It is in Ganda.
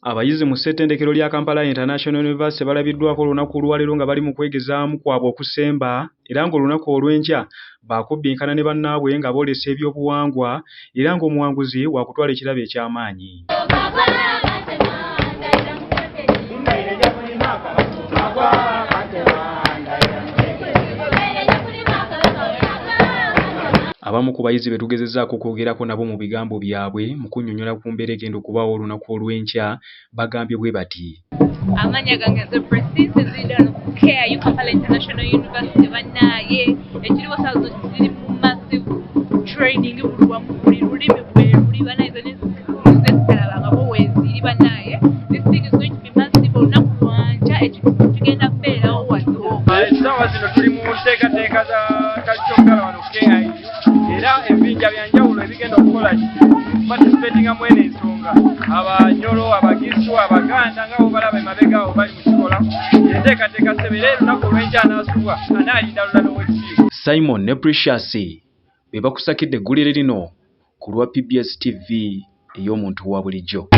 Abayizi mu setendekero lya Kampala International University balabiddwako olunaku olwaleero nga bali mu kwegezaamu kwabwe okusemba era ng'olunaku olw'enkya baakubinkana ne bannaabwe nga boolesa ebyobuwangwa era ng'omuwanguzi wa kutwala ekirabo eky'amaanyi. Abamu ku bayizi be tugezezzaako okwogerako nabo mu bigambo byabwe mu kunnyonnyola ku mbeera egenda okubaawo olunaku olw'enkya bagambye bwe bati. Amanya gange nze Prestige Zidane ku KIU Kampala International University bannaaye ekiriwo sazo kiri mu massive training buli lulimi bwe luli bannaaye zezitalabanga bo weeziri bannaaye. This thing is going to be massive olunaku lwankya ekituufu tugenda kubeerawo wazoo. Essaawa zino tuli mu nteekateeka za kakyokala wano KIU era ebinja byanjawulo ebigenda okukola participatinga mwene ensonga abanyolo abagisu abaganda nga bo balaba emabega abo bali mu kikola enteekateeka sebera olunaku olw'enkya anaasubwa anaalinda lulala ow'ekitiibwa. Simon ne Precious be bakusakidde eggulire lino ku lwa PBS TV ey'omuntu wabulijo.